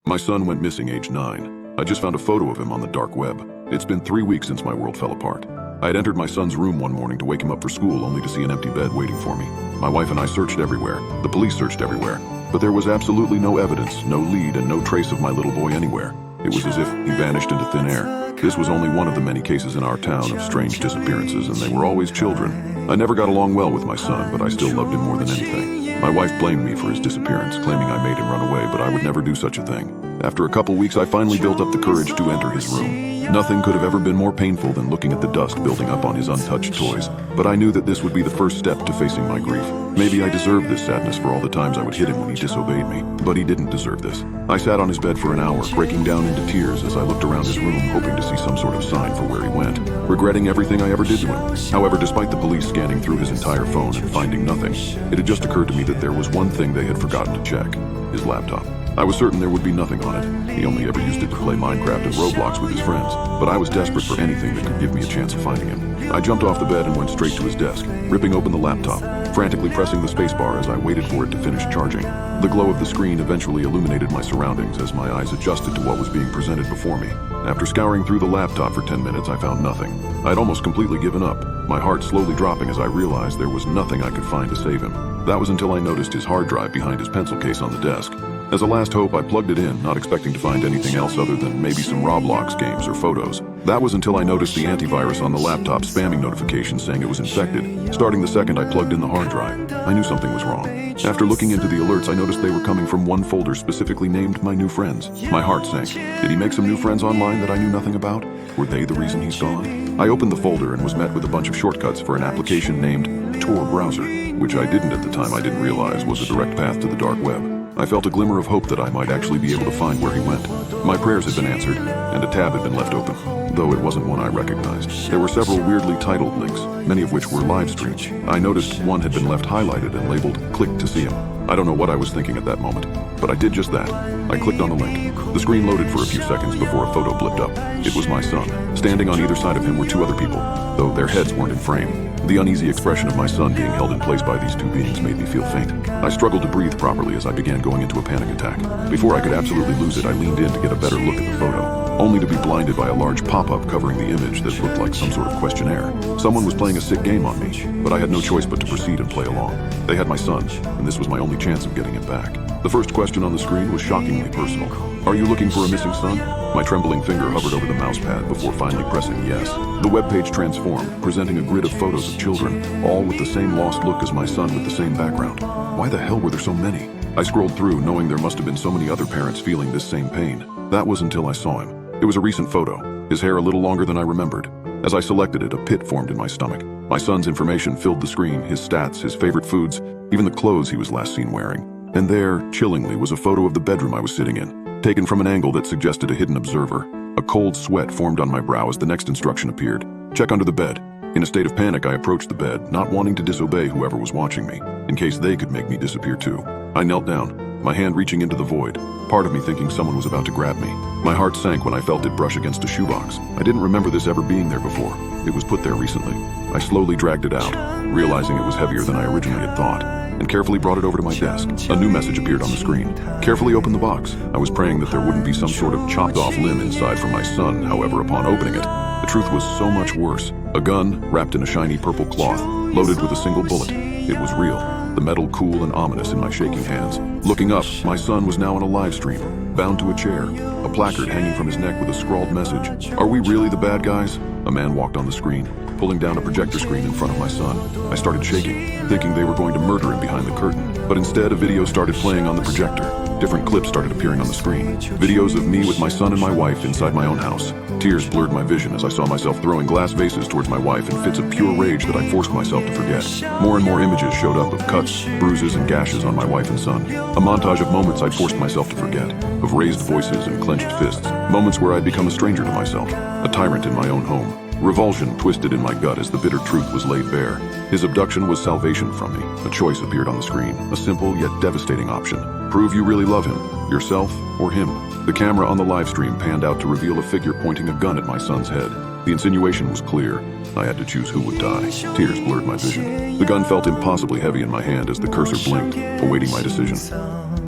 My son went missing age 9. I just found a photo of him on the dark web. It's been 3 weeks since my world fell apart. I had entered my son's room one morning to wake him up for school only to see an empty bed waiting for me. My wife and I searched everywhere. The police searched everywhere. But there was absolutely no evidence, no lead, and no trace of my little boy anywhere. It was as if he vanished into thin air. This was only one of the many cases in our town of strange disappearances, and they were always children. I never got along well with my son, but I still loved him more than anything. My wife blamed me for his disappearance, claiming I made him run away, but I would never do such a thing. After a couple weeks, I finally built up the courage to enter his room. Nothing could have ever been more painful than looking at the dust building up on his untouched toys, but I knew that this would be the first step to facing my grief. Maybe I deserved this sadness for all the times I would hit him when he disobeyed me, but he didn't deserve this. I sat on his bed for an hour, breaking down into tears as I looked around his room, hoping to see some sort of sign for where he went, regretting everything I ever did to him. However, despite the police scanning through his entire phone and finding nothing, it had just occurred to me that there was one thing they had forgotten to check: his laptop. I was certain there would be nothing on it. He only ever used it to play Minecraft and Roblox with his friends, but I was desperate for anything that could give me a chance of finding him. I jumped off the bed and went straight to his desk, ripping open the laptop, frantically pressing the spacebar as I waited for it to finish charging. The glow of the screen eventually illuminated my surroundings as my eyes adjusted to what was being presented before me. After scouring through the laptop for 10 minutes, I found nothing. I'd almost completely given up, my heart slowly dropping as I realized there was nothing I could find to save him. That was until I noticed his hard drive behind his pencil case on the desk. As a last hope, I plugged it in, not expecting to find anything else other than maybe some Roblox games or photos. That was until I noticed the antivirus on the laptop spamming notifications saying it was infected. Starting the second I plugged in the hard drive, I knew something was wrong. After looking into the alerts, I noticed they were coming from one folder specifically named My New Friends. My heart sank. Did he make some new friends online that I knew nothing about? Were they the reason he's gone? I opened the folder and was met with a bunch of shortcuts for an application named Tor Browser, which I didn't at the time. I didn't realize was a direct path to the dark web. I felt a glimmer of hope that I might actually be able to find where he went. My prayers had been answered, and a tab had been left open, though it wasn't one I recognized. There were several weirdly titled links, many of which were live streams. I noticed one had been left highlighted and labeled "Click to see him." I don't know what I was thinking at that moment, but I did just that. I clicked on the link. The screen loaded for a few seconds before a photo blipped up. It was my son. Standing on either side of him were two other people, though their heads weren't in frame. The uneasy expression of my son being held in place by these two beings made me feel faint. I struggled to breathe properly as I began going into a panic attack. Before I could absolutely lose it, I leaned in to get a better look at the photo, only to be blinded by a large pop-up covering the image that looked like some sort of questionnaire. Someone was playing a sick game on me, but I had no choice but to proceed and play along. They had my son, and this was my only chance of getting him back. The first question on the screen was shockingly personal. "Are you looking for a missing son?" My trembling finger hovered over the mouse pad before finally pressing yes. The webpage transformed, presenting a grid of photos of children, all with the same lost look as my son with the same background. Why the hell were there so many? I scrolled through, knowing there must have been so many other parents feeling this same pain. That was until I saw him. It was a recent photo, his hair a little longer than I remembered. As I selected it, a pit formed in my stomach. My son's information filled the screen, his stats, his favorite foods, even the clothes he was last seen wearing. And there, chillingly, was a photo of the bedroom I was sitting in, taken from an angle that suggested a hidden observer. A cold sweat formed on my brow as the next instruction appeared: "Check under the bed." In a state of panic, I approached the bed, not wanting to disobey whoever was watching me, in case they could make me disappear too. I knelt down, my hand reaching into the void, part of me thinking someone was about to grab me. My heart sank when I felt it brush against a shoebox. I didn't remember this ever being there before. It was put there recently. I slowly dragged it out, realizing it was heavier than I originally had thought, and carefully brought it over to my desk. A new message appeared on the screen. Carefully opened the box. I was praying that there wouldn't be some sort of chopped off limb inside for my son. However, upon opening it, the truth was so much worse. A gun, wrapped in a shiny purple cloth, loaded with a single bullet. It was real, the metal cool and ominous in my shaking hands. Looking up, my son was now on a live stream, bound to a chair, a placard hanging from his neck with a scrawled message: "Are we really the bad guys?" A man walked on the screen, pulling down a projector screen in front of my son. I started shaking, thinking they were going to murder him behind the curtain. But instead, a video started playing on the projector. Different clips started appearing on the screen. Videos of me with my son and my wife inside my own house. Tears blurred my vision as I saw myself throwing glass vases towards my wife in fits of pure rage that I forced myself to forget. More and more images showed up of cuts, bruises, and gashes on my wife and son. A montage of moments I'd forced myself to forget, of raised voices and clenched fists. Moments where I'd become a stranger to myself, a tyrant in my own home. Revulsion twisted in my gut as the bitter truth was laid bare. His abduction was salvation from me. A choice appeared on the screen, a simple yet devastating option. Prove you really love him, yourself or him. The camera on the live stream panned out to reveal a figure pointing a gun at my son's head. The insinuation was clear. I had to choose who would die. Tears blurred my vision. The gun felt impossibly heavy in my hand as the cursor blinked, awaiting my decision.